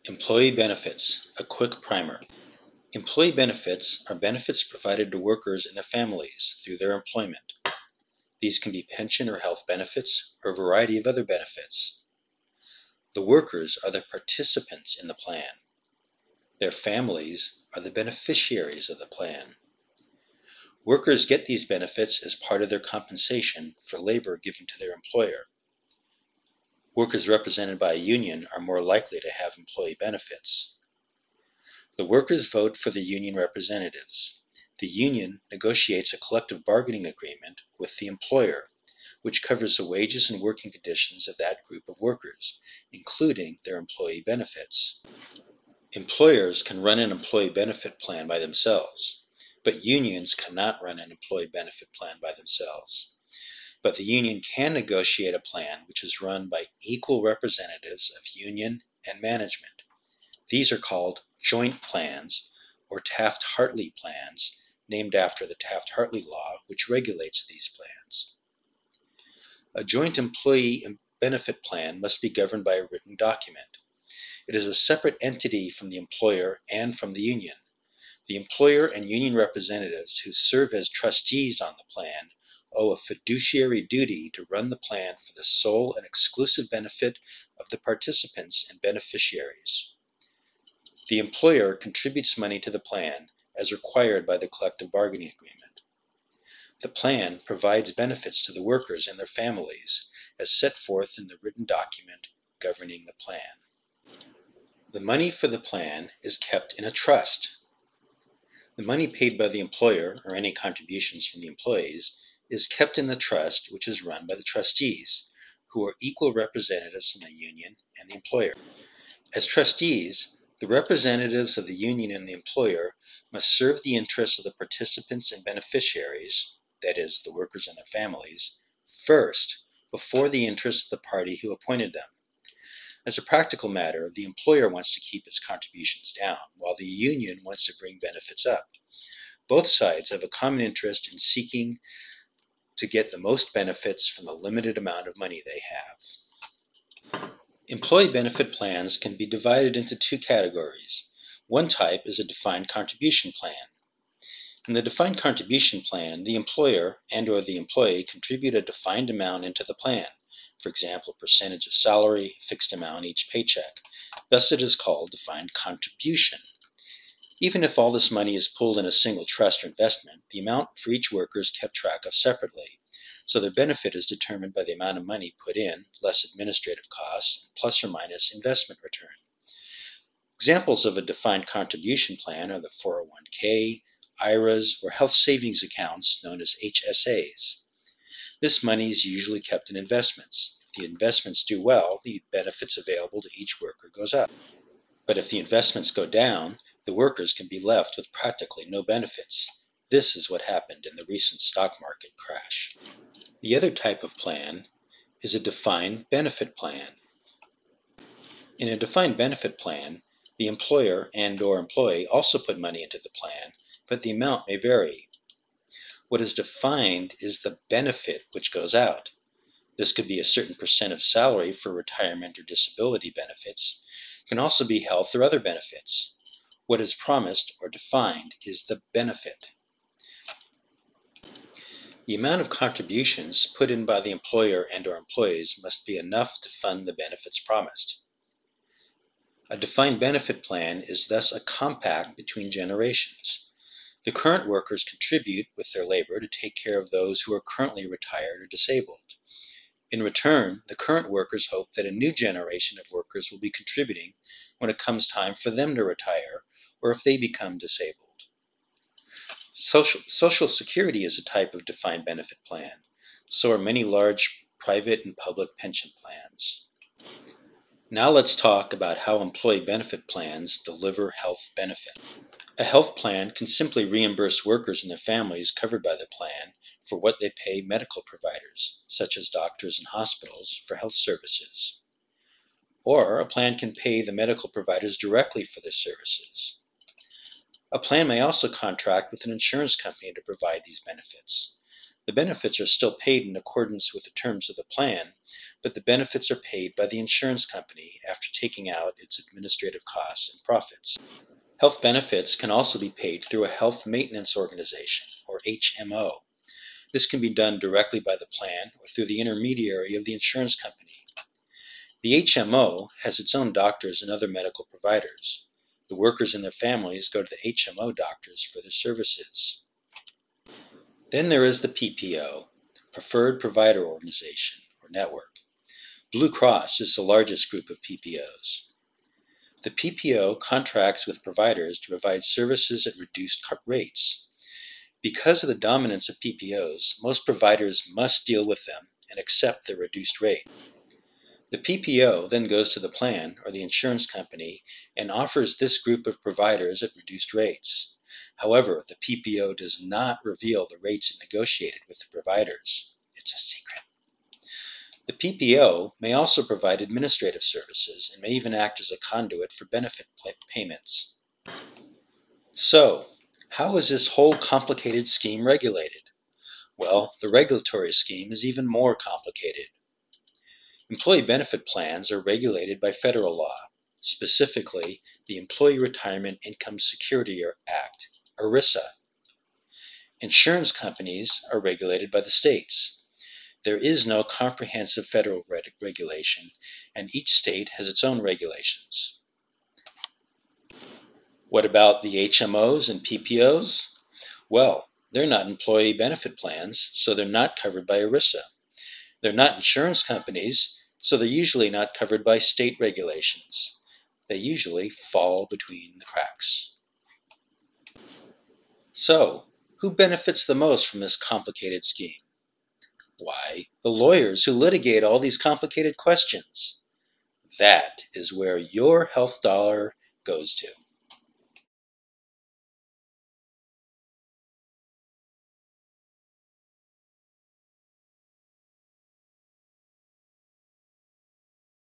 Employee benefits, a quick primer. Employee benefits are benefits provided to workers and their families through their employment. These can be pension or health benefits or a variety of other benefits. The workers are the participants in the plan. Their families are the beneficiaries of the plan. Workers get these benefits as part of their compensation for labor given to their employer. Workers represented by a union are more likely to have employee benefits. The workers vote for the union representatives. The union negotiates a collective bargaining agreement with the employer, which covers the wages and working conditions of that group of workers, including their employee benefits. Employers can run an employee benefit plan by themselves, but unions cannot run an employee benefit plan by themselves. But the union can negotiate a plan which is run by equal representatives of union and management. These are called joint plans or Taft-Hartley plans, named after the Taft-Hartley law, which regulates these plans. A joint employee benefit plan must be governed by a written document. It is a separate entity from the employer and from the union. The employer and union representatives who serve as trustees on the plan owe a fiduciary duty to run the plan for the sole and exclusive benefit of the participants and beneficiaries. The employer contributes money to the plan as required by the collective bargaining agreement. The plan provides benefits to the workers and their families as set forth in the written document governing the plan. The money for the plan is kept in a trust. The money paid by the employer, or any contributions from the employees, is kept in the trust, which is run by the trustees, who are equal representatives from the union and the employer. As trustees, the representatives of the union and the employer must serve the interests of the participants and beneficiaries, that is, the workers and their families, first, before the interests of the party who appointed them. As a practical matter, the employer wants to keep its contributions down, while the union wants to bring benefits up. Both sides have a common interest in seeking to get the most benefits from the limited amount of money they have. Employee benefit plans can be divided into two categories. One type is a defined contribution plan. In the defined contribution plan, the employer and/or the employee contribute a defined amount into the plan. For example, a percentage of salary, fixed amount each paycheck. Thus it is called defined contribution. Even if all this money is pooled in a single trust or investment, the amount for each worker is kept track of separately. So their benefit is determined by the amount of money put in, less administrative costs, plus or minus investment return. Examples of a defined contribution plan are the 401k, IRAs, or health savings accounts known as HSAs. This money is usually kept in investments. If the investments do well, the benefits available to each worker goes up. But if the investments go down, the workers can be left with practically no benefits. This is what happened in the recent stock market crash. The other type of plan is a defined benefit plan. In a defined benefit plan, the employer and/or employee also put money into the plan, but the amount may vary. What is defined is the benefit which goes out. This could be a certain percent of salary for retirement or disability benefits. It can also be health or other benefits. What is promised or defined is the benefit. The amount of contributions put in by the employer and/or employees must be enough to fund the benefits promised. A defined benefit plan is thus a compact between generations. The current workers contribute with their labor to take care of those who are currently retired or disabled. In return, the current workers hope that a new generation of workers will be contributing when it comes time for them to retire or if they become disabled. Social Security is a type of defined benefit plan. So are many large private and public pension plans. Now let's talk about how employee benefit plans deliver health benefit. A health plan can simply reimburse workers and their families covered by the plan for what they pay medical providers, such as doctors and hospitals, for health services. Or a plan can pay the medical providers directly for their services. A plan may also contract with an insurance company to provide these benefits. The benefits are still paid in accordance with the terms of the plan, but the benefits are paid by the insurance company after taking out its administrative costs and profits. Health benefits can also be paid through a health maintenance organization, or HMO. This can be done directly by the plan or through the intermediary of the insurance company. The HMO has its own doctors and other medical providers. The workers and their families go to the HMO doctors for their services. Then there is the PPO, Preferred Provider Organization, or network. Blue Cross is the largest group of PPOs. The PPO contracts with providers to provide services at reduced rates. Because of the dominance of PPOs, most providers must deal with them and accept their reduced rate. The PPO then goes to the plan or the insurance company and offers this group of providers at reduced rates. However, the PPO does not reveal the rates it negotiated with the providers. It's a secret. The PPO may also provide administrative services and may even act as a conduit for benefit payments. So, how is this whole complicated scheme regulated? Well, the regulatory scheme is even more complicated. Employee benefit plans are regulated by federal law, specifically the Employee Retirement Income Security Act, ERISA. Insurance companies are regulated by the states. There is no comprehensive federal regulation, and each state has its own regulations. What about the HMOs and PPOs? Well, they're not employee benefit plans, so they're not covered by ERISA. They're not insurance companies, so they're usually not covered by state regulations. They usually fall between the cracks. So, who benefits the most from this complicated scheme? Why, the lawyers who litigate all these complicated questions. That is where your health dollar goes to.